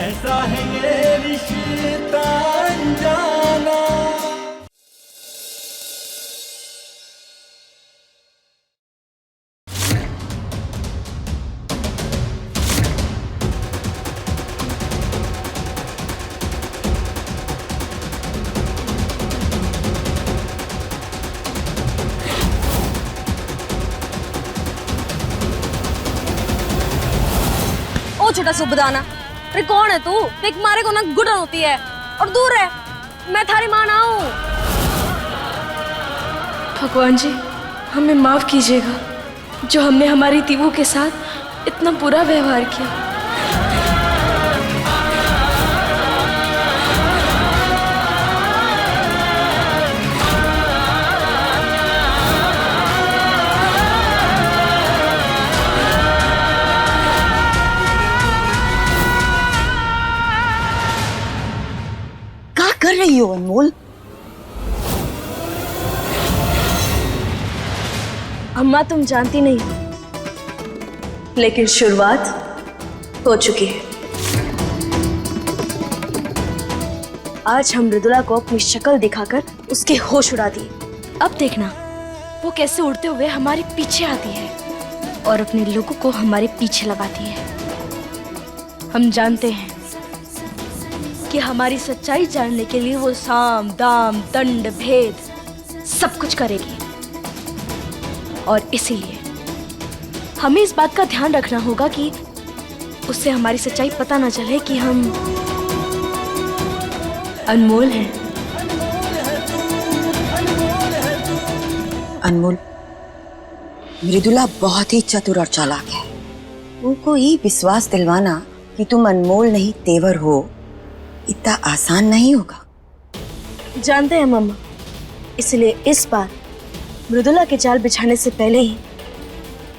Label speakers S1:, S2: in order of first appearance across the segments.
S1: कैसा है ये रिश्ता अनजाना।
S2: ओ छोटा सुबदाना, अरे कौन है तू? देख मारे को ना गुडन होती है और दूर है। मैं थारी माँ ना हूँ।
S3: भगवान जी, हमें माफ कीजिएगा जो हमने हमारी तीवों के साथ इतना बुरा व्यवहार किया।
S4: क्या कर रही हो अनमोल?
S3: अम्मा तुम जानती नहीं, लेकिन शुरुआत हो चुकी है। आज हम मृदुला को अपनी शक्ल दिखाकर उसके होश उड़ा दिए। अब देखना वो कैसे उड़ते हुए हमारे पीछे आती है और अपने लोगों को हमारे पीछे लगाती है। हम जानते हैं कि हमारी सच्चाई जानने के लिए वो साम दाम दंड भेद सब कुछ करेगी, और इसीलिए हमें इस बात का ध्यान रखना होगा कि उससे हमारी सच्चाई पता ना चले कि हम अनमोल हैं।
S4: अनमोल, मृदुला बहुत ही चतुर और चालाक है। उनको ये विश्वास दिलवाना कि तुम अनमोल नहीं तेवर हो इतना आसान नहीं होगा।
S3: जानते हैं मम्मा, इसलिए इस बार मृदुला के जाल बिछाने से पहले ही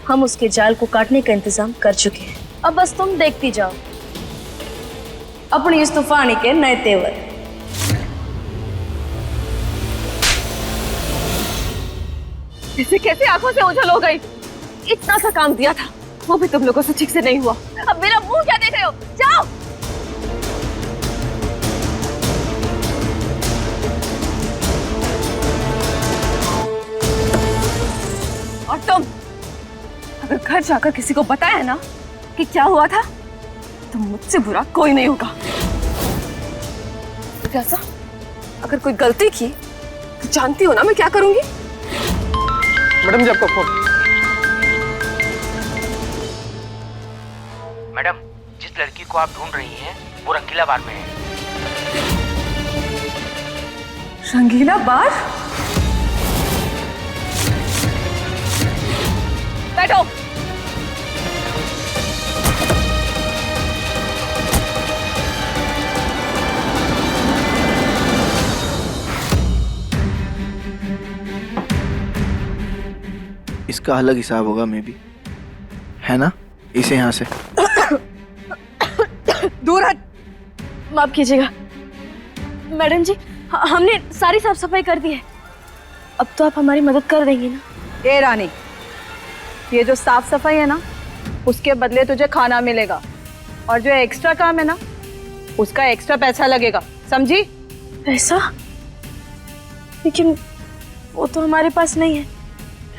S3: हम उसके जाल को काटने का इंतजाम कर चुके हैं। अब बस तुम देखती जाओ अपनी इस तूफानी के नए तेवर।
S2: इसे कैसे आंखों से ओझल हो गई? इतना सा काम दिया था, वो भी तुम लोगों से ठीक से नहीं हुआ। अब मेरा मुंह क्या देख रहे हो? जाओ। और तुम अगर घर जाकर किसी को बताया ना कि क्या हुआ था, तो मुझसे बुरा कोई नहीं होगा। कैसा? अगर कोई गलती की तो जानती हो ना मैं क्या करूंगी।
S5: मैडम जी आपका फोन।
S6: मैडम, जिस लड़की को आप ढूंढ रही हैं वो रंगीला बार में है।
S2: रंगीला बार? बैठो।
S5: इसका अलग हिसाब होगा मे बी, है ना? इसे यहाँ से
S2: दूर हट।
S3: माफ कीजिएगा मैडम जी, हमने सारी साफ सफाई कर दी है। अब तो आप हमारी मदद कर देंगी ना?
S7: ए रानी, ये जो साफ सफाई है ना, उसके बदले तुझे खाना मिलेगा, और जो एक्स्ट्रा काम है ना, उसका एक्स्ट्रा पैसा लगेगा, समझी?
S3: पैसा? लेकिन वो तो हमारे पास नहीं है।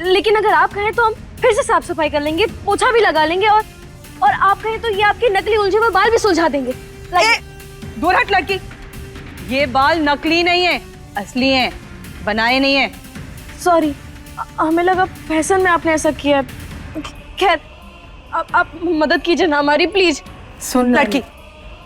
S3: लेकिन अगर आप कहें तो हम फिर से साफ सफाई कर लेंगे, पोछा भी लगा लेंगे, और आप कहें तो ये आपकी नकली उलझे हुए बाल भी सुलझा देंगे।
S7: दूर हट लड़की, ये बाल नकली नहीं है, असली हैं, बनाए नहीं है।
S3: सॉरी, हमें लगा फैशन में आपने ऐसा किया। खैर, आप मदद कीजिए ना हमारी, प्लीज।
S7: सुन लड़की,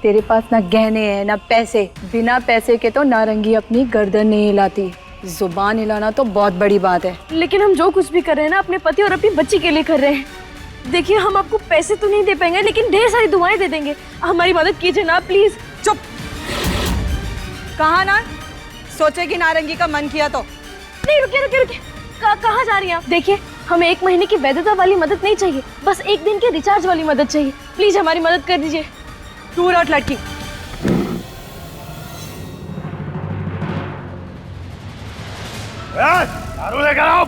S7: तेरे पास ना गहने हैं ना पैसे, बिना पैसे के तो नारंगी अपनी गर्दन नहीं हिलाती। जुबान हिलाना तो बहुत बड़ी बात है।
S3: लेकिन हम जो कुछ भी कर रहे हैं ना, अपने पति और अपनी बच्ची के लिए कर रहे हैं। देखिए, हम आपको पैसे तो नहीं दे पाएंगे, लेकिन ढेर सारी दुआएं दे देंगे। हमारी मदद कीजिए ना प्लीज।
S7: चुप। कहा ना सोचेगी नारंगी का मन किया तो।
S3: नहीं, रुकिए रुकिए रुकिए, कहाँ जा रही हैं आप? देखिए, हमें 1 महीने की वैधता वाली मदद नहीं चाहिए, बस 1 दिन के रिचार्ज वाली मदद चाहिए। प्लीज हमारी मदद कर दीजिए।
S7: दूर हट लड़की।
S1: दारू लेकर आओ।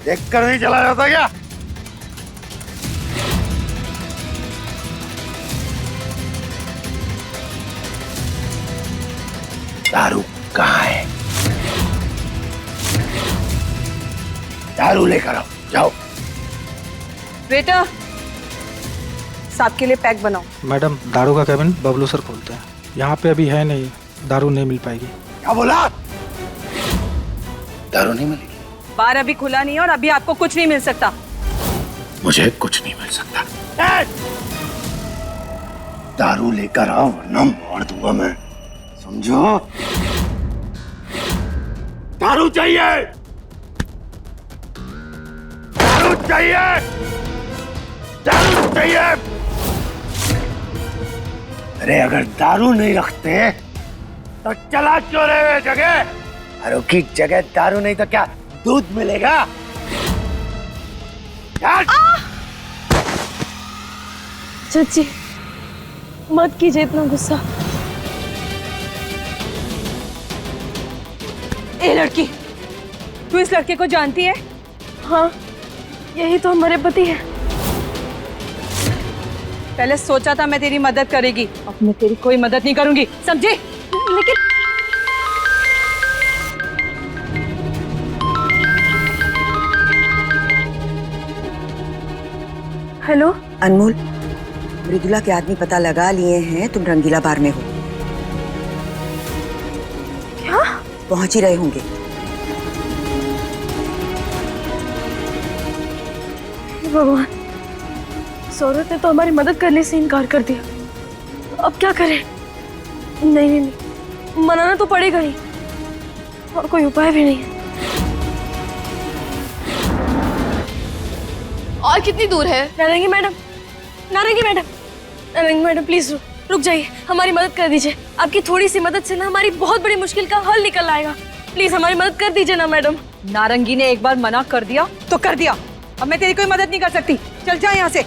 S1: देख कर नहीं चला जाता क्या? दारू कहाँ है? दारू लेकर आओ, जाओ।
S7: बेटा, साहब के लिए पैक बनाओ।
S8: मैडम, दारू का कैबिन बबलू सर खोलते हैं। यहाँ पे अभी है नहीं, दारू नहीं मिल पाएगी।
S1: क्या बोला? दारू नहीं मिलेगी?
S7: बार अभी खुला नहीं है और अभी आपको कुछ नहीं मिल सकता।
S1: मुझे कुछ नहीं मिल सकता। दारू लेकर आओ वरना मार दूंगा मैं, समझो? दारू चाहिए, दारू चाहिए, दारू चाहिए। अरे अगर दारू नहीं रखते तो चला क्यों रहे जगह? दारू की जगह दारू नहीं तो क्या दूध मिलेगा?
S3: चाची, मत कीजिए इतना गुस्सा।
S7: ए लड़की, तू इस लड़के को जानती है?
S3: हाँ, यही तो हमारे पति है।
S7: पहले सोचा था मैं तेरी मदद करेगी, अब मैं तेरी कोई मदद नहीं करूंगी, समझी?
S3: लेकिन हेलो
S4: अनमोल, मृदुला के आदमी पता लगा लिए हैं तुम रंगीला बार में हो।
S3: क्या?
S4: पहुंच ही रहे होंगे।
S3: हे भगवान, सौरभ ने तो हमारी मदद करने से इनकार कर दिया। अब क्या करें? नहीं नहीं नहीं, मनाना तो पड़ेगा ही, और कोई उपाय भी नहीं है। और कितनी दूर है? नारंगी मैडम, नारंगी मैडम, नारंगी मैडम प्लीज रुक जाइए, हमारी मदद कर दीजिए। आपकी थोड़ी सी मदद से ना हमारी बहुत बड़ी मुश्किल का हल निकल आएगा। प्लीज हमारी मदद कर दीजिए ना मैडम।
S7: नारंगी ने एक बार मना कर दिया तो कर दिया, अब मैं तेरी कोई मदद नहीं कर सकती। चल जा यहाँ से।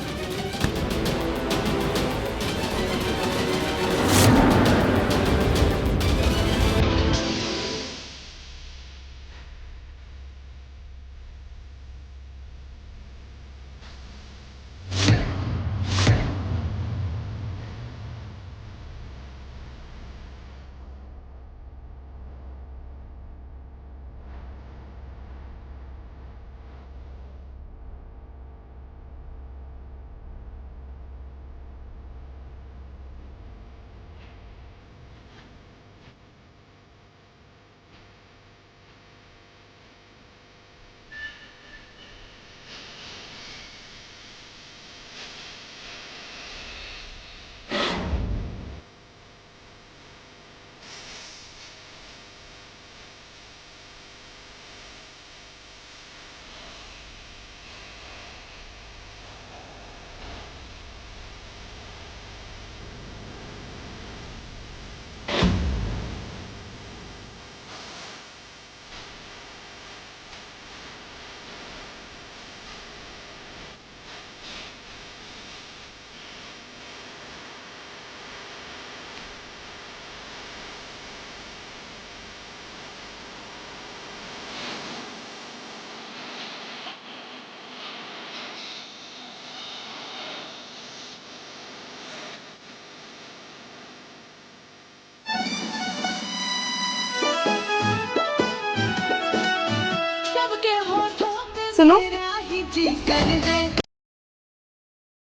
S3: सुनो,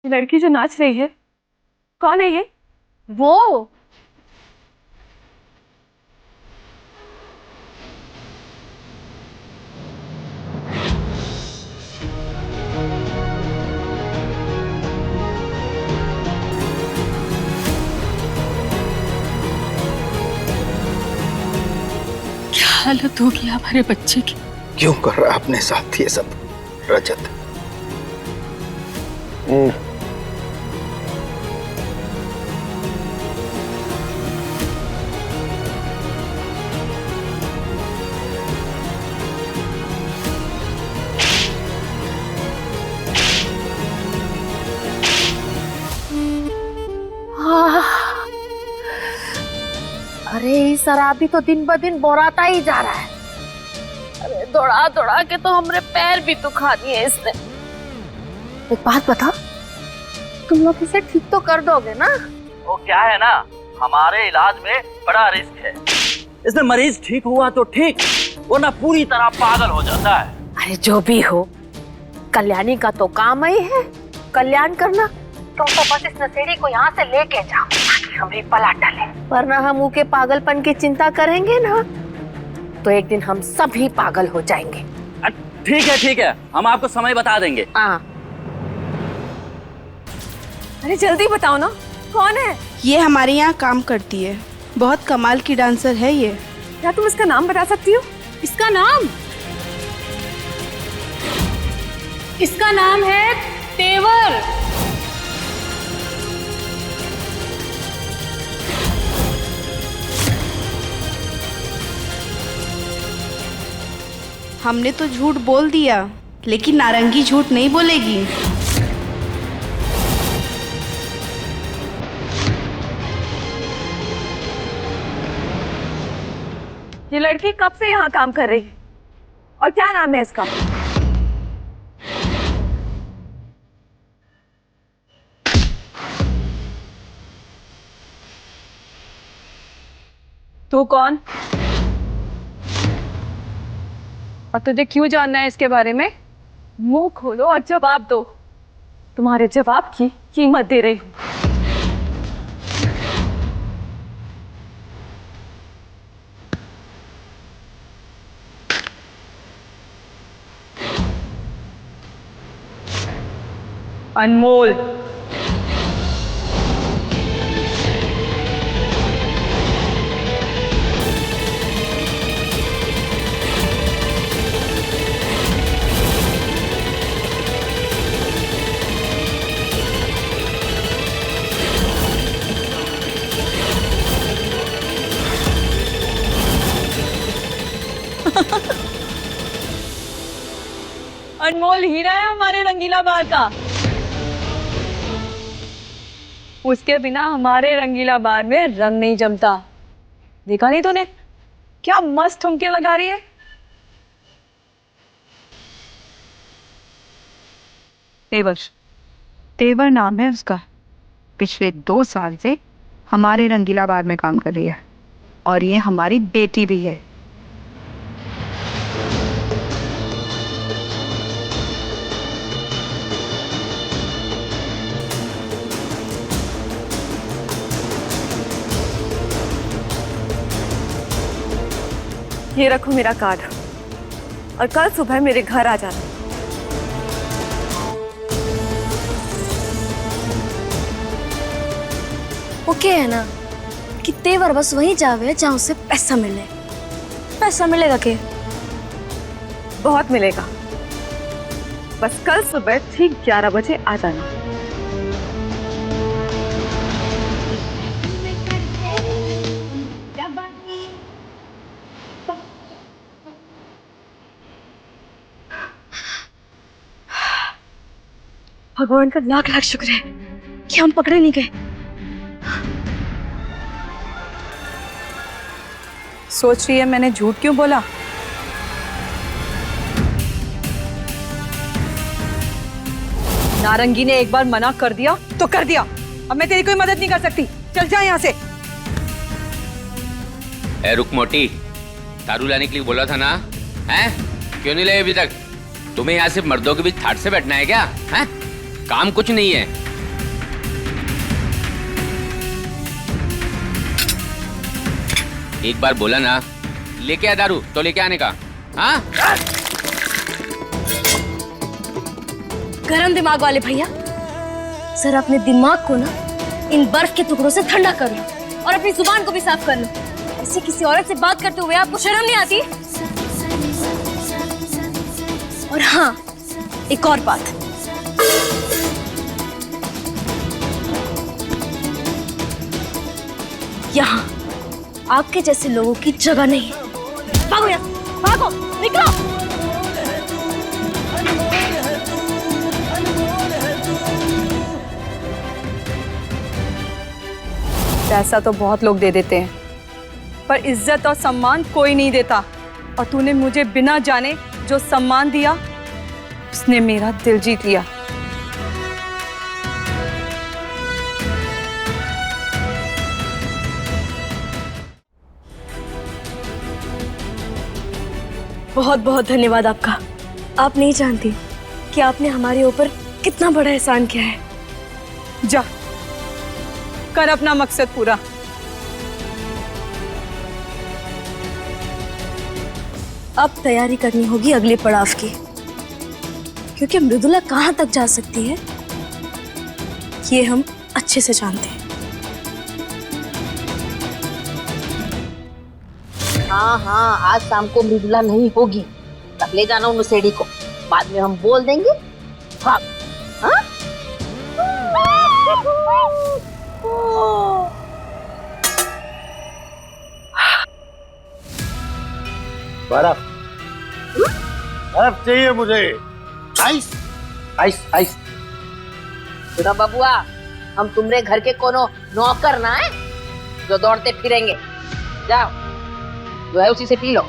S3: लड़की जो नाच रही है कौन है ये? वो
S2: क्या हालत होगी हमारे बच्चे की?
S5: क्यों कर रहा है अपने साथ ये सब रजत?
S2: अरे ये शराबी तो दिन ब दिन बोराता ही जा रहा है। अरे दौड़ा दौड़ा के तो हमरे पैर भी दुखा दिए इसने। एक बात बता, तुम लोग इसे ठीक तो कर दोगे ना?
S6: वो क्या है ना, हमारे इलाज में बड़ा रिस्क है। इसमें मरीज ठीक हुआ तो ठीक, वरना पूरी तरह पागल हो जाता है।
S2: अरे जो भी हो, कल्याणी का तो काम ही है कल्याण करना। तुम तो बस इस नशेड़ी को यहाँ से लेके जाओ ताकि हमें पला टले, वरना हम उसके पागलपन की चिंता करेंगे ना तो एक दिन हम सभी पागल हो जाएंगे।
S6: ठीक है, हम आपको समय बता देंगे।
S2: हाँ,
S3: अरे जल्दी बताओ ना, कौन है?
S9: ये हमारे यहाँ काम करती है, बहुत कमाल की डांसर है ये।
S3: क्या तुम इसका नाम बता सकती हो?
S2: इसका नाम है तेवर।
S9: हमने तो झूठ बोल दिया, लेकिन नारंगी झूठ नहीं बोलेगी।
S3: ये लड़की कब से यहाँ काम कर रही है और क्या नाम है इसका?
S7: तू कौन और तुझे क्यों जानना है इसके बारे में? मुंह खोलो और जवाब दो। तुम्हारे जवाब की कीमत दे रही हूँ। अनमोल, अनमोल हीरा है हमारे रंगीला बार का। उसके बिना हमारे रंगीला बार में रंग नहीं जमता। देखा नहीं तूने क्या मस्त ठुमके लगा रही है?
S10: तेवर नाम है उसका। पिछले 2 साल से हमारे रंगीला बार में काम कर रही है और ये हमारी बेटी भी है।
S3: ये रखो मेरा कार्ड और कल सुबह मेरे घर आ जाना।
S2: ओके है ना कि तेवर बस वहीं जावे जहाँ उसे पैसा मिले। पैसा मिलेगा के?
S3: बहुत मिलेगा, बस कल सुबह ठीक 11 बजे आ जाना। भगवान का लाख लाख शुक्र है कि हम पकड़े नहीं गए।
S7: सोच रही है मैंने झूठ क्यों बोला? नारंगी ने एक बार मना कर दिया तो कर दिया। अब मैं तेरी कोई मदद नहीं कर सकती। चल जा यहाँ से।
S6: ए रुक मोटी, दारू लाने के लिए बोला था ना, हैं? क्यों नहीं लाए अभी तक? तुम्हें यहाँ सिर्फ मर्दों के बीच ठाट से बैठना है क्या? हैं? काम कुछ नहीं है। एक बार बोला ना लेके आ दारू तो लेके आने का। हाँ?
S2: गरम दिमाग वाले भैया, सर अपने दिमाग को ना इन बर्फ के टुकड़ों से ठंडा कर लो और अपनी जुबान को भी साफ कर लो। ऐसे किसी औरत से बात करते हुए आपको शर्म नहीं आती? और हाँ, एक और बात, यहाँ आपके जैसे लोगों की जगह नहीं है। भागो यहाँ, भागो, निकलो।
S7: पैसा तो बहुत लोग दे देते हैं, पर इज्जत और सम्मान कोई नहीं देता। और तूने मुझे बिना जाने जो सम्मान दिया, उसने मेरा दिल जीत लिया।
S3: बहुत बहुत धन्यवाद आपका। आप नहीं जानती कि आपने हमारे ऊपर कितना बड़ा एहसान किया है।
S7: जा कर अपना मकसद पूरा।
S3: अब तैयारी करनी होगी अगले पड़ाव की, क्योंकि मृदुला कहाँ तक जा सकती है ये हम अच्छे से जानते हैं।
S2: हाँ हाँ, आज शाम को मृदुला नहीं होगी, तब ले जाना उन सेड़ी को, बाद में हम बोल देंगे। हाँ हाँ?
S1: बर्फ बर्फ चाहिए मुझे। Ice ice ice.
S2: सुनो बबुआ, हम तुम्हारे घर के कोनो नौकर ना है जो दौड़ते फिरेंगे। जाओ, जो है उसी से पी लो।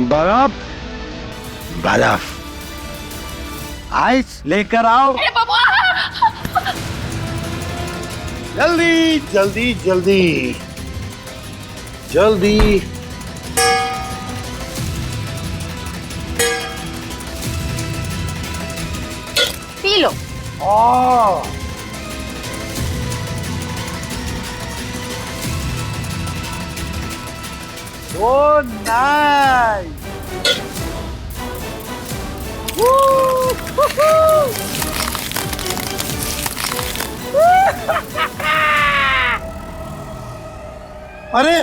S1: बर्फ बर्फ आइस लेकर आओ। जल्दी जल्दी जल्दी जल्दी।
S2: P low.
S1: Oh, nice! अरे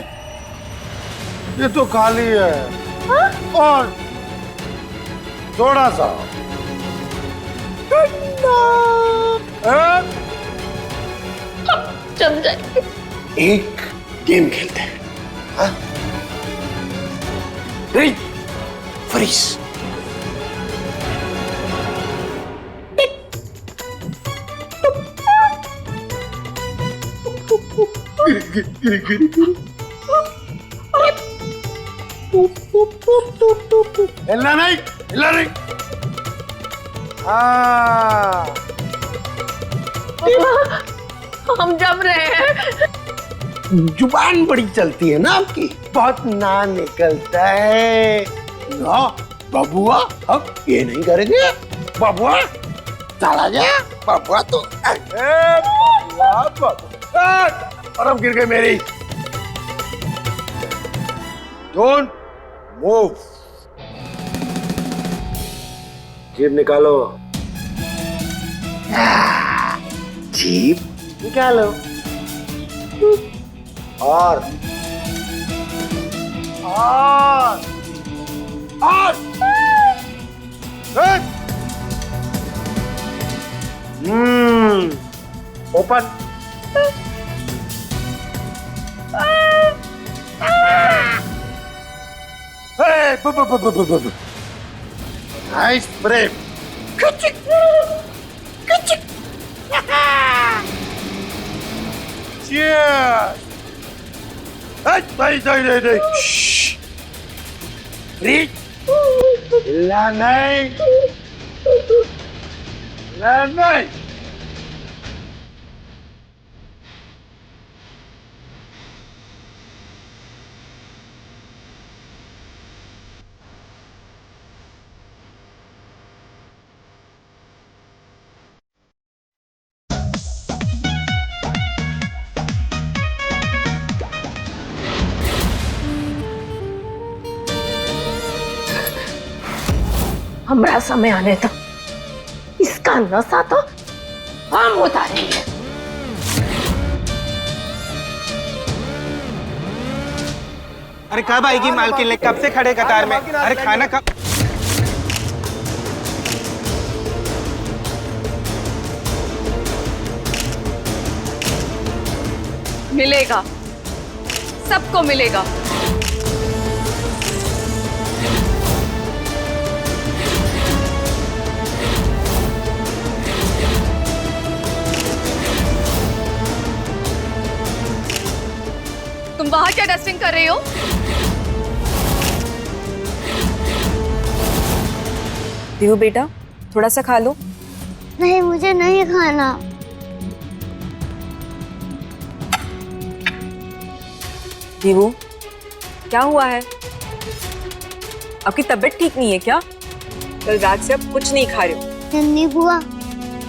S1: ये तो खाली है। और थोड़ा सा
S2: चल जाए।
S1: एक गेम खेलते हैं। हाँ? फ्रीज। हिलना नहीं, हिलना नहीं। हाँ,
S2: हम जम रहे हैं।
S1: जुबान बड़ी चलती है ना आपकी, बहुत ना निकलता है ना। बबुआ हम ये नहीं करेंगे। बबुआ चला जा। बबुआ तो और हम गिर गए मेरी। Don't move. जीभ निकालो। जीभ निकालो। और ओपन। Nice break. Cheers! नहीं। Reach! हिलना नहीं। हिलना नहीं।
S2: हमारा समय आने तक इसका नशा तो हम उतारेंगे।
S11: अरे कब आएगी मालकिन? ले कब से खड़े कतार में? अरे खाना कब?
S7: मिलेगा, सबको मिलेगा। तुम वहां क्या डस्टिंग कर रही हो? दीवू बेटा, थोड़ा सा खा लो।
S2: नहीं, मुझे नहीं खाना।
S7: दीवू, क्या हुआ है? आपकी तबीयत ठीक नहीं है क्या? कल रात से आप कुछ नहीं खा रहे हो।
S2: नन्ही बुआ,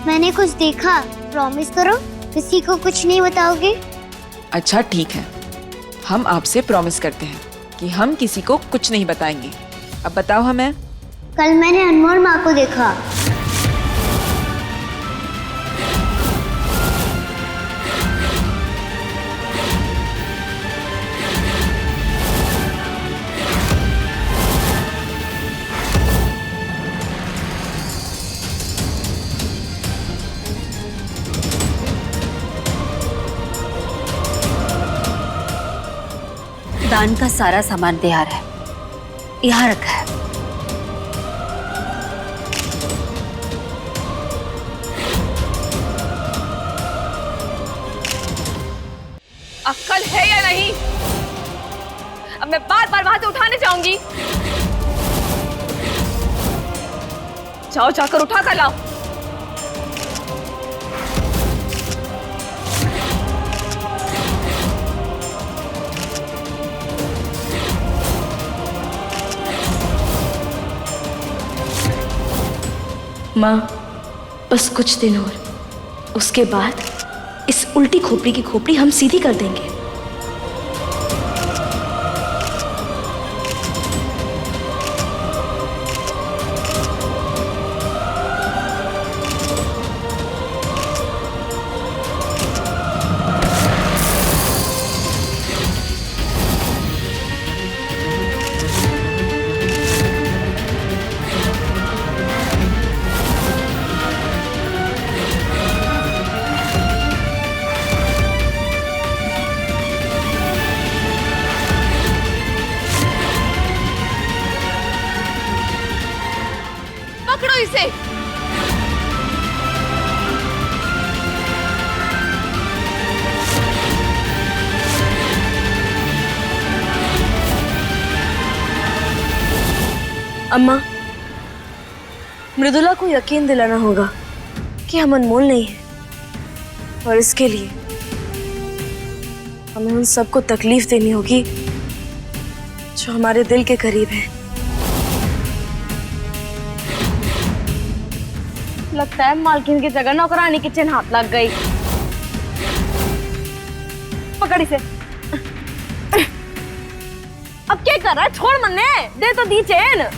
S2: मैंने कुछ देखा। प्रॉमिस करो किसी को कुछ नहीं बताओगे।
S12: अच्छा ठीक है, हम आपसे प्रॉमिस करते हैं कि हम किसी को कुछ नहीं बताएंगे। अब बताओ हमें।
S2: कल मैंने अनमोल माँ को देखा।
S4: दान का सारा सामान तैयार है, यहाँ रखा है।
S7: अक्ल है या नहीं? अब मैं बार बार वहां से उठाने जाऊंगी। जाओ, जाकर उठा कर लाओ।
S3: माँ, बस कुछ दिन और, उसके बाद इस उल्टी खोपड़ी की खोपड़ी हम सीधी कर देंगे।
S7: पकड़ो इसे।
S3: अम्मा, मृदुला को यकीन दिलाना होगा कि हम अनमोल नहीं हैं, और इसके लिए हमें उन सबको तकलीफ देनी होगी जो हमारे दिल के करीब हैं।
S2: लगता है मालकिन की जगह नौकरानी किचन हाथ लग गई।
S7: पकड़ इसे।
S2: अब क्या कर रहा है? छोड़ मन्ने, दे तो दी चैन।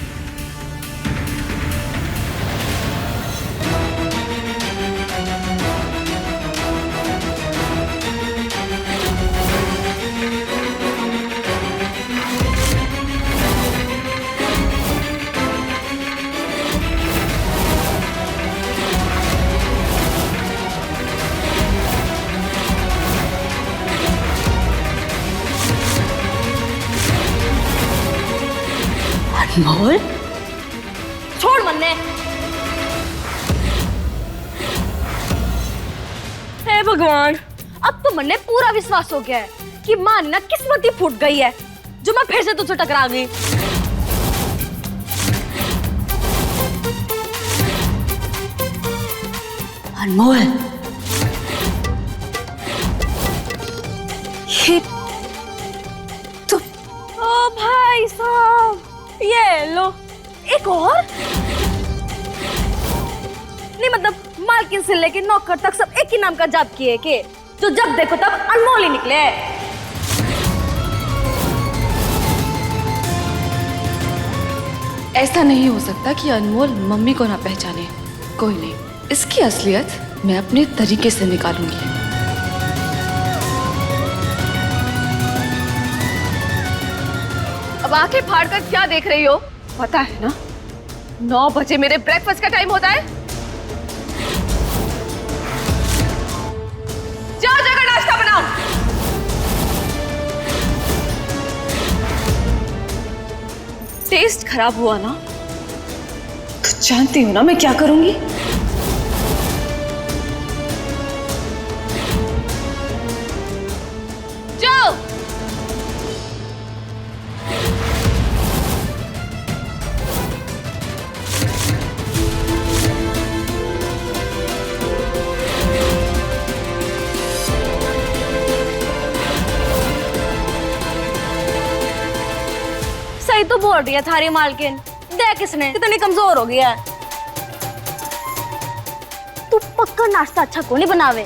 S4: अनमोल,
S2: छोड़ मन्ने। हे भगवान, अब तो मन्ने पूरा विश्वास हो गया है कि मां ना किस्मत ही फूट गई है जो मैं फिर से तुझसे टकरा गई।
S4: अनमोल, ये तो
S2: ओ भाई साहब, ये लो एक और। नहीं मतलब मालकिन से लेके नौकर तक सब एक ही नाम का जाप किए के, जो जब देखो तब अनमोल ही निकले।
S12: ऐसा नहीं हो सकता कि अनमोल मम्मी को ना पहचाने। कोई नहीं, इसकी असलियत मैं अपने तरीके से निकालूंगी।
S7: अब आंखें फाड़ कर क्या देख रही हो? पता है ना 9 बजे मेरे ब्रेकफास्ट का टाइम होता है। जाओ जाकर नाश्ता बनाओ। टेस्ट खराब हुआ ना तो जानती हो ना मैं क्या करूंगी। जाओ।
S3: बोल रही है थारी मालकिन, देख किसने कितनी कमजोर हो गया है। तू पक्का नाश्ता अच्छा को नहीं बनावे,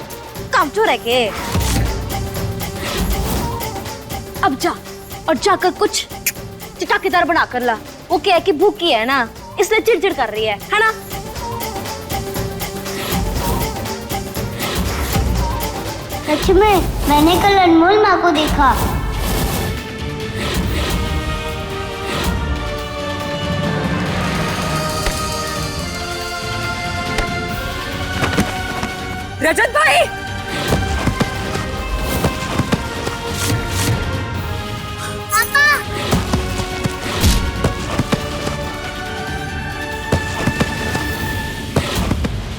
S3: कामचोर है के। अब जा और जाकर कुछ चटाकेदार बना कर ला। वो क्या है कि भूखी है ना, इसलिए चिड़चिड़ कर रही है ना।
S13: सच में मैंने कल अनमोल माँ को देखा।
S7: रजत भाई,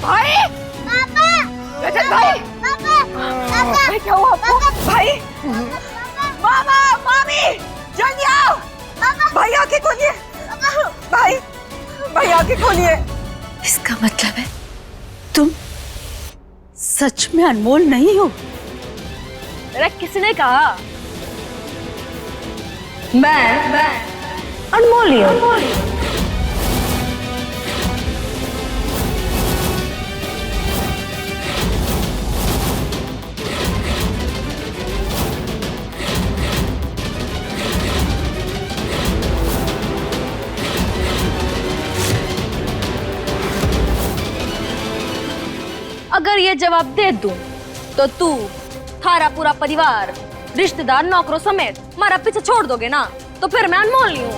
S7: भाई, रजत भाई, भाई क्या हुआ आपको? भाई, मामा, मामी, जल्दी आओ। भाई आंखें खोलिए। भाई, भाई आंखें खोलिए।
S9: इसका मतलब है तुम सच में अनमोल नहीं हो?
S3: अरे किसने कहा? मैं अनमोल ही हूँ। अगर ये जवाब दे दूं तो तू, थारा पूरा परिवार, रिश्तेदार, नौकरों समेत हमारा पीछे छोड़ दोगे ना, तो फिर मैं अनमोल नहीं हूं।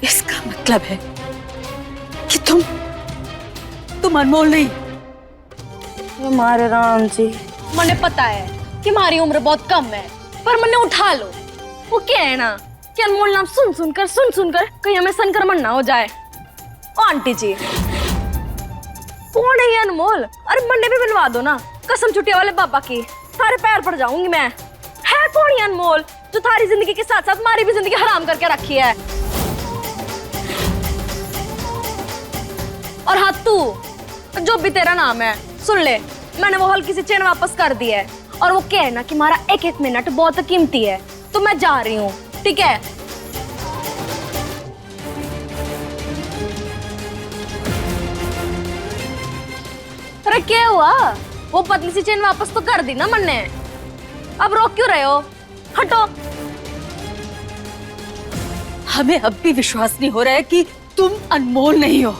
S9: इसका मतलब है कि तुम अनमोल नहीं।
S3: हमारे राम जी, मुझे पता है कि हमारी उम्र बहुत कम है, पर मैंने उठा लो। वो क्या है ना कि अनमोल नाम सुन सुनकर कहीं हमें संक्रमण ना हो जाए। ओ आंटी जी, कौन है ये अनमोल? अरे मंडे भी बनवा दो ना, कसम छुट्टी वाले बाबा की, सारे पैर पड़ जाऊंगी मैं। है कौन ये अनमोल जो थारी जिंदगी के साथ साथ हमारी भी जिंदगी हराम करके रखी है? और हाँ तू, जो भी तेरा नाम है, सुन ले, मैंने वो हल्की सी चेन वापस कर दी है। और वो क्या है ना कि हमारा एक एक मिनट बहुत कीमती है, तो मैं जा रही हूँ, ठीक है? अरे क्या हुआ? वो पतली सी चेन वापस तो कर दी ना मैंने, अब रोक क्यों रहे हो? हटो।
S9: हमें अब भी विश्वास नहीं हो रहा है कि तुम अनमोल नहीं हो।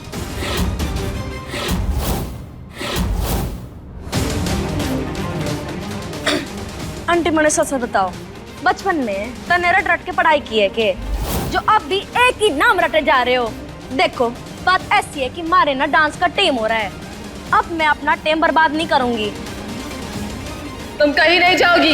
S3: आंटी मैंने सच बताओ, बचपन में तने रट के पढ़ाई की है के, जो अब भी एक ही नाम रटे जा रहे हो? देखो बात ऐसी है कि हमारे ना डांस का टीम हो रहा है, अब मैं अपना टाइम बर्बाद नहीं करूंगी।
S2: तुम कहीं नहीं जाओगी।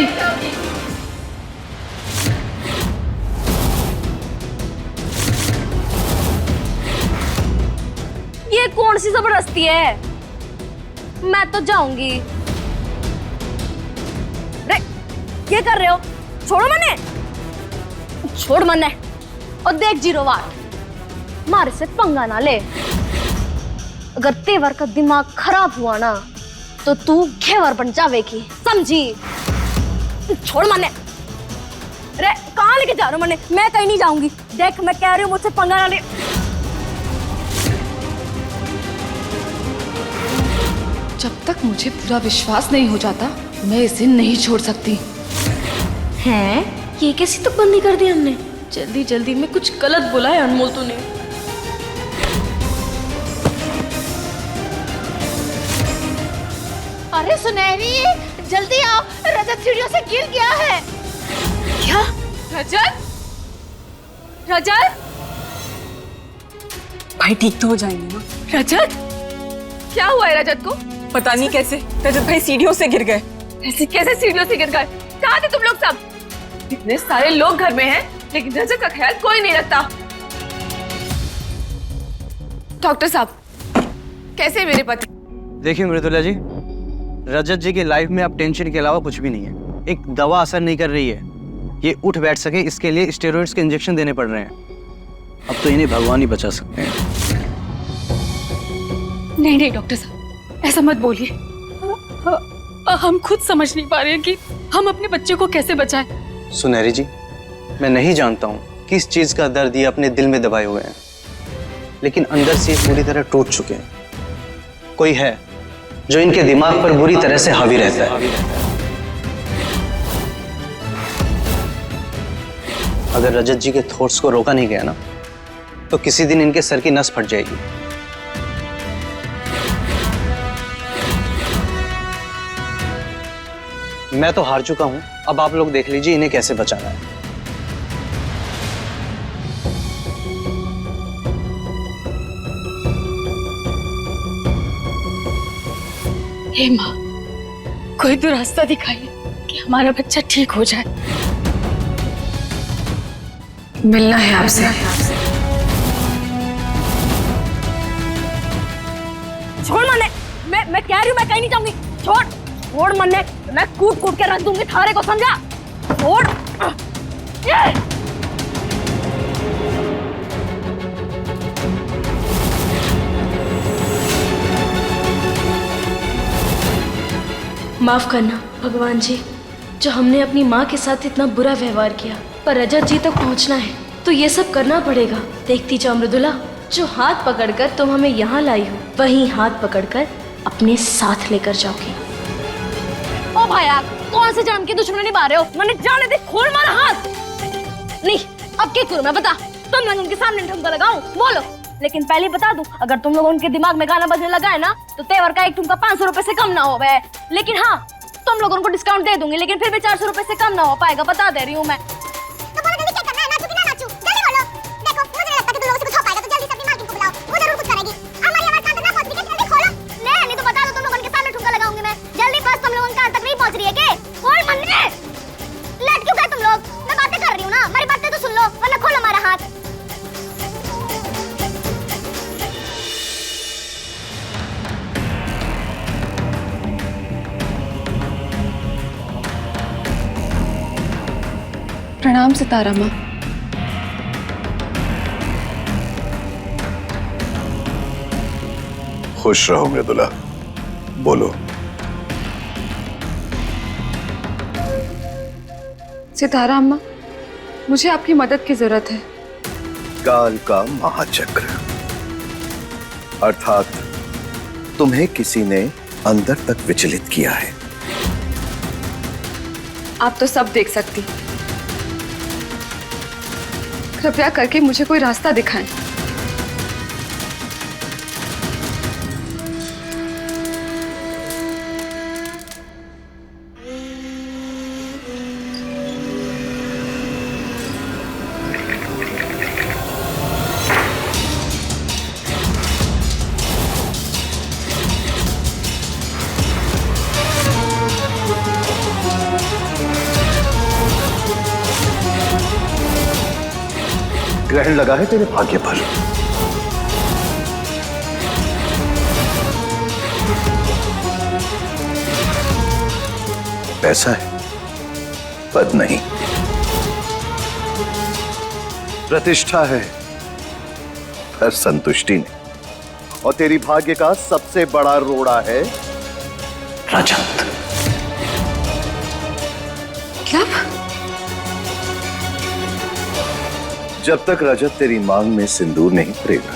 S3: ये कौन सी जबरदस्ती है? मैं तो जाऊंगी। रे, क्या कर रहे हो? छोड़ो मैंने, छोड़ मैंने। और देख जीरोवाट, मारे से पंगा ना ले। अगर तेवर का दिमाग खराब हुआ ना, तो तू घेवर बन जावेगी, समझी? छोड़ मैंने। अरे कहाँ लेके जा रहे हो मैंने? मैं कहीं नहीं जाऊंगी। देख मैं कह रही हूँ, मुझसे पंगा ना ले।
S12: जब तक मुझे पूरा विश्वास नहीं हो जाता, मैं इसे नहीं छोड़ सकती।
S3: हैं? ये कैसी तो बंदी कर दी हमने? जल्दी जल्दी में कुछ गलत बोला है अनमोल तूने।
S2: अरे सुनहरी, जल्दी आओ, रजत सीढ़ियों से गिर गया है।
S3: क्या?
S2: रजत? रजत?
S7: भाई ठीक तो हो जाएंगे ना?
S2: रजत? क्या हुआ है रजत को?
S7: पता नहीं कैसे रजत भाई सीढ़ियों से गिर गए।
S2: ऐसे कैसे सीढ़ियों से गिर गए? कहाँ थे तुम लोग सब? इतने सारे लोग घर में हैं, लेकिन रजत का ख्याल कोई नहीं रखता। डॉक्टर साहब, कैसे मेरे पति?
S14: देखिए मृदुला जी, रजत जी की लाइफ में अब टेंशन के अलावा कुछ भी नहीं है। एक दवा असर नहीं कर रही है, ये उठ बैठ सके इसके लिए स्टेरॉइड्स के इंजेक्शन देने पड़ रहे हैं। अब तो इन्हें भगवान ही बचा सकते हैं।
S9: नहीं नहीं डॉक्टर साहब, ऐसा मत बोलिए।
S15: हम खुद समझ नहीं पा रहे हैं कि हम अपने बच्चे को कैसे बचाएं।
S14: सुनहरी जी, मैं नहीं जानता हूँ किस चीज का दर्द ये अपने दिल में दबाए हुए हैं, लेकिन अंदर से पूरी तरह टूट चुके हैं। कोई है जो इनके दिमाग पर बुरी तरह से हावी रहता है। अगर रजत जी के थॉट्स को रोका नहीं गया ना, तो किसी दिन इनके सर की नस फट जाएगी। मैं तो हार चुका हूं, अब आप लोग देख लीजिए इन्हें कैसे बचाना है।
S15: हे माँ, कोई तो रास्ता दिखाइए कि हमारा बच्चा ठीक हो जाए। मिलना है आपसे।
S3: छोड़ मन्ने, मैं कह रही हूँ, मैं कहीं नहीं जाऊंगी। छोड़ छोड़ मन्ने, मैं कूट कूट के रख दूंगी थारे को, समझा? छोड़। माफ करना भगवान जी, जो हमने अपनी माँ के साथ इतना बुरा व्यवहार किया, पर रजत जी तक पहुँचना है तो ये सब करना पड़ेगा। देखती जाओ मृदुला, जो हाथ पकड़कर तुम हमें यहाँ लाई हो, वही हाथ पकड़कर अपने साथ लेकर जाओगी। ओ भाया, कौन से जन्म की दुश्मनी निभा रहे हो? मैंने जाने दे, खोल मारा हाथ। नहीं, अब क्या करूं मैं, बता। तुम लोग उनके सामने ठुमका लगाऊं? बोलो। लेकिन पहले बता दूं, अगर तुम लोग उनके दिमाग में गाना बजने लगा है ना, तो तेवर का एक ठुमका 500 रुपए से कम ना हो गए। लेकिन हाँ, तुम लोग उनको डिस्काउंट दे दूंगी, लेकिन फिर भी 400 रुपए से कम ना हो पाएगा, बता दे रही हूँ मैं।
S15: प्रणाम सितारा माँ।
S16: खुश रहो मृदुला, बोलो।
S15: सितारा अम्मा, मुझे आपकी मदद की जरूरत है।
S16: काल का महाचक्र, अर्थात तुम्हें किसी ने अंदर तक विचलित किया है।
S15: आप तो सब देख सकती, कृपया करके मुझे कोई रास्ता दिखाएं।
S16: ग्रहण लगा है तेरे भाग्य पर। पैसा है, पद नहीं। प्रतिष्ठा है, पर संतुष्टि नहीं। और तेरी भाग्य का सबसे बड़ा रोड़ा है रजत।
S15: क्या?
S16: जब तक रजत तेरी मांग में सिंदूर नहीं भरेगा,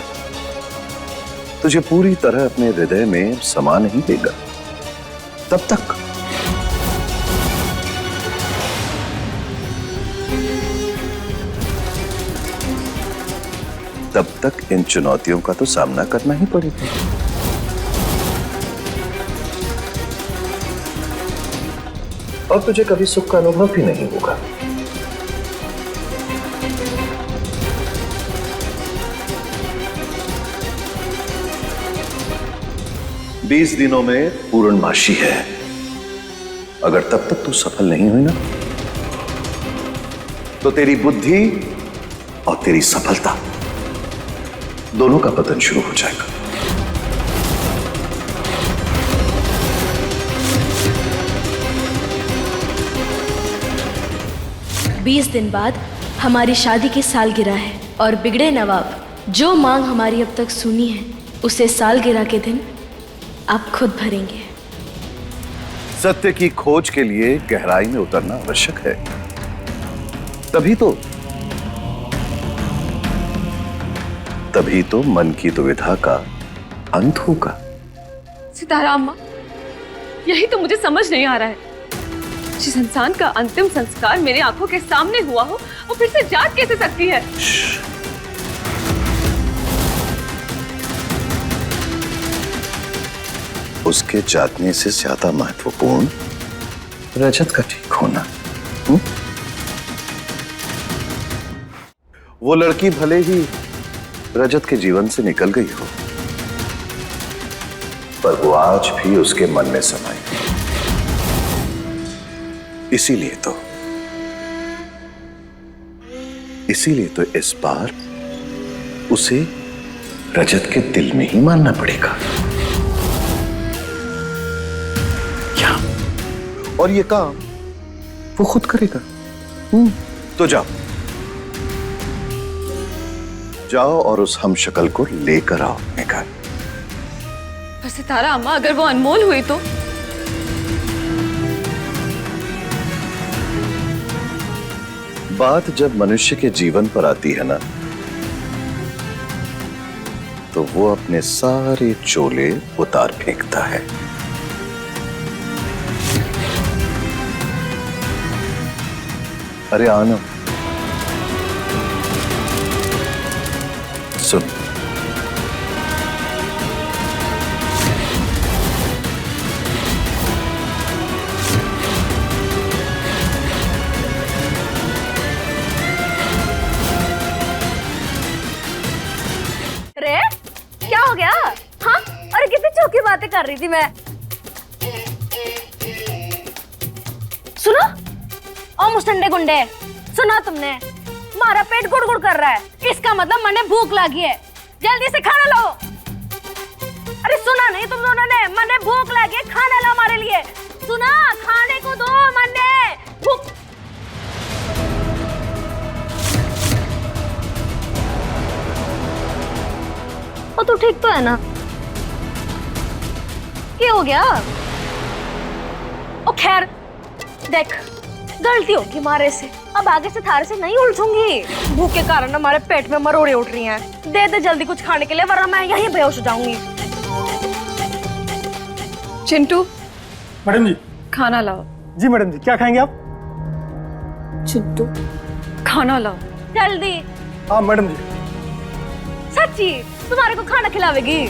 S16: तुझे पूरी तरह अपने हृदय में समा नहीं देगा, तब तक इन चुनौतियों का तो सामना करना ही पड़ेगा। और तुझे कभी सुख का अनुभव भी नहीं होगा। बीस दिनों में पूर्णमासी है। अगर तब तक तू सफल नहीं हुई ना, तो तेरी बुद्धि और तेरी सफलता दोनों का पतन शुरू हो जाएगा।
S3: बीस दिन बाद हमारी शादी की सालगिरह है और बिगड़े नवाब जो मांग हमारी अब तक सुनी है, उसे सालगिरह के दिन आप खुद भरेंगे।
S16: सत्य की खोज के लिए गहराई में उतरना आवश्यक है, तभी तो मन की दुविधा का अंत होगा।
S15: सितारा अम्मा, यही तो मुझे समझ नहीं आ रहा है। जिस इंसान का अंतिम संस्कार मेरे आंखों के सामने हुआ हो, वो फिर से जाग कैसे सकती है?
S16: उसके जागने से ज्यादा महत्वपूर्ण रजत का ठीक होना। वो लड़की भले ही रजत के जीवन से निकल गई हो, पर वो आज भी उसके मन में समाई। इसीलिए तो इस बार उसे रजत के दिल में ही मानना पड़ेगा। क्या? और ये काम वो खुद करेगा। तो जाओ और उस हमशक्ल को लेकर आओ अपने घर।
S15: पर सितारा अम्मा, अगर वो अनमोल हुई तो?
S16: बात जब मनुष्य के जीवन पर आती है ना, तो वो अपने सारे चोले उतार फेंकता है। अरे आना, सुन।
S2: रे, क्या हो गया? हाँ, अरे कितनी चौकी बातें कर रही थी मैं। सुनो, ओ मुस्टंडे गुंडे, सुना तुमने? हमारा पेट गुड़गुड़ कर रहा है, इसका मतलब मने भूख लगी है। जल्दी से खाना लो। अरे सुना नहीं तुम दोनों ने? मने भूख लगी है, खाना लो हमारे लिए। सुना, खाने को दो, मने भूख। और तू ठीक तो है ना? क्या हो गया? ओ खैर, देख, गलती होगी हमारे से, अब आगे से थारे से नहीं उलझूंगी। भूख के कारण हमारे पेट में मरोड़े उठ रही हैं। दे दे जल्दी कुछ खाने के लिए, वरना मैं यहीं बेहोश हो जाऊंगी।
S15: चिंटू,
S11: मैडम जी।
S15: खाना लाओ।
S11: जी मैडम जी, क्या खाएंगे आप?
S15: चिंटू, खाना लाओ
S2: जल्दी।
S11: हाँ मैडम जी।
S2: सच्ची तुम्हारे को खाना खिलावेगी?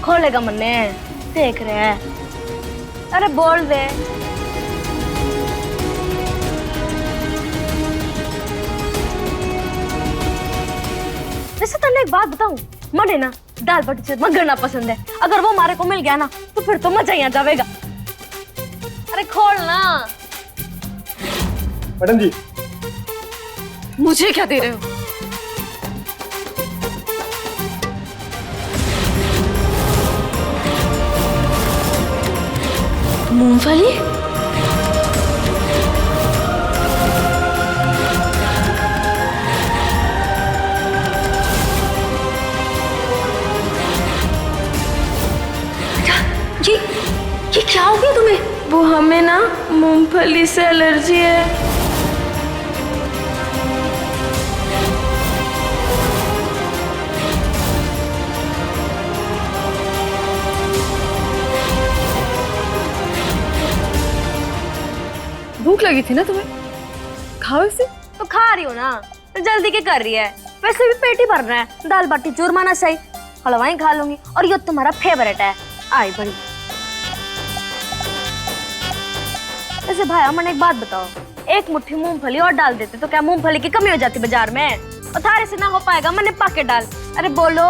S2: खोलेगा मन्ने, देख रहे हैं। अरे बोल दे। वैसे तन्ने एक बात बताऊं, मने ना दाल बाटी चूरमा गड़ना पसंद है। अगर वो हमारे को मिल गया ना, तो फिर तो मजा ही आ जाएगा। अरे खोल ना।
S11: मैडम जी।
S15: मुझे क्या दे रहे हो?
S3: मूंगफली? ये क्या हो गया तुम्हें?
S2: वो हमें ना मूंगफली से एलर्जी है।
S15: भूख लगी थी ना तुम्हें? खाओ इसे।
S2: तो खा रही हो ना, तो जल्दी क्या कर रही है? वैसे भी पेट ही भर रहा है, दाल बाटी चूरमा ना सही, हलवाई खा लूंगी। और ये तुम्हारा फेवरेट है। आई बड़ी। वैसे भाई मैंने एक बात बताओ, एक मुट्ठी मूंगफली और डाल देते तो क्या मूंगफली की कमी हो जाती बाजार में? और थारे से ना हो पाएगा, मैंने पाके डाल। अरे बोलो।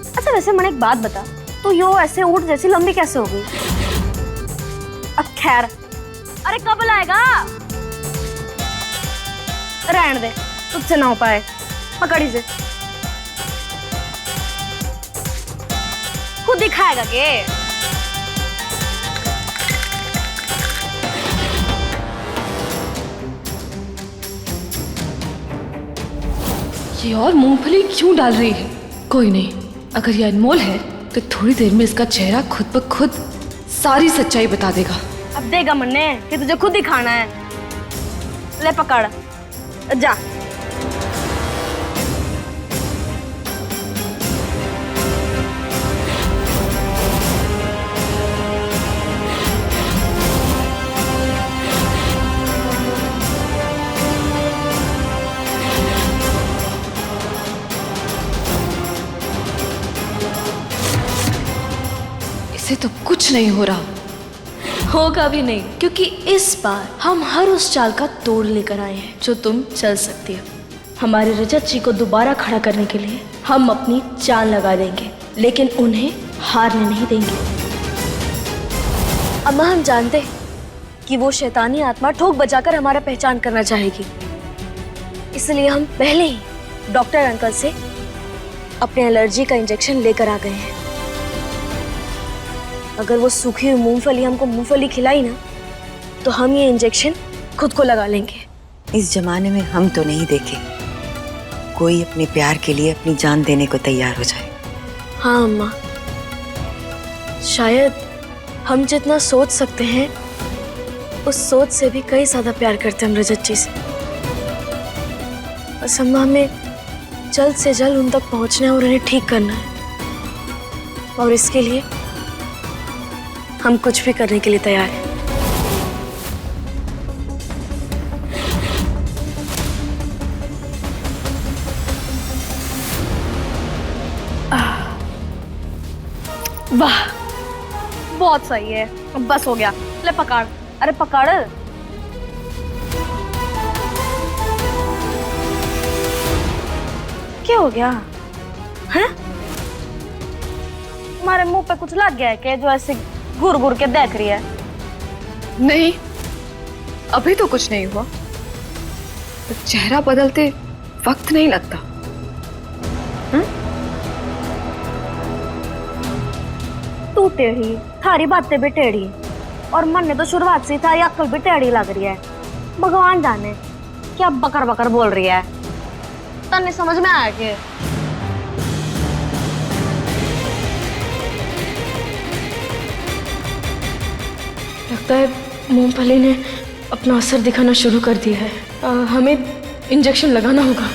S2: अच्छा वैसे मैंने एक बात बता, तो यो ऐसे ऊँट जैसी लंबी कैसे हो गई? अब खैर, अरे कब लाएगा? रहने दे, तुझसे ना हो पाए। पकड़ी से खुद दिखाएगा के?
S15: ये और मूंगफली क्यों डाल रही है? कोई नहीं, अगर ये अनमोल है तो थोड़ी देर में इसका चेहरा खुद ब खुद सारी सच्चाई बता देगा।
S3: अब देगा मन्ने कि तुझे खुद ही खाना है। ले पकड़, जा।
S15: इसे तो कुछ नहीं हो रहा।
S3: होगा भी नहीं, क्योंकि इस बार हम हर उस चाल का तोड़ लेकर आए हैं जो तुम चल सकती हो। हमारे रजत जी को दोबारा खड़ा करने के लिए हम अपनी जान लगा देंगे, लेकिन उन्हें हारने नहीं देंगे। अम्मा, हम जानते कि वो शैतानी आत्मा ठोक बजाकर हमारा पहचान करना चाहेगी, इसलिए हम पहले ही डॉक्टर अंकल से अपने एलर्जी का इंजेक्शन लेकर आ गए हैं। अगर वो सूखी हुई मूंगफली हमको मूंगफली खिलाई ना, तो हम ये इंजेक्शन खुद को लगा लेंगे।
S4: इस जमाने में हम तो नहीं देखे कोई अपने प्यार के लिए अपनी जान देने को तैयार हो जाए।
S3: हाँ अम्मा, शायद हम जितना सोच सकते हैं उस सोच से भी कई ज्यादा प्यार करते हैं हम रजत जी से। बस अम्मा, हमें जल्द से जल्द उन तक पहुंचना है और उन्हें ठीक करना है, और इसके लिए हम कुछ भी करने के लिए तैयार हैं।
S2: वाह, बहुत सही है। अब बस हो गया। ले पकड़, अरे पकड़। क्या हो गया है? तुम्हारे मुंह पे कुछ लग गया है क्या, जो ऐसे घूर घूर के देख रही है?
S15: नहीं, अभी तो कुछ नहीं हुआ। तो चेहरा बदलते वक्त नहीं लगता।
S2: तू टेढ़ी, थारी बातें भी टेढ़ी, और मन ने तो शुरुआत से थारी अक्ल भी टेढ़ी लग रही है। भगवान जाने क्या बकर बकर बोल रही है। तन्ने समझ में आया कि
S3: लगता है मूंगफली ने अपना असर दिखाना शुरू कर दिया है। हमें इंजेक्शन लगाना होगा।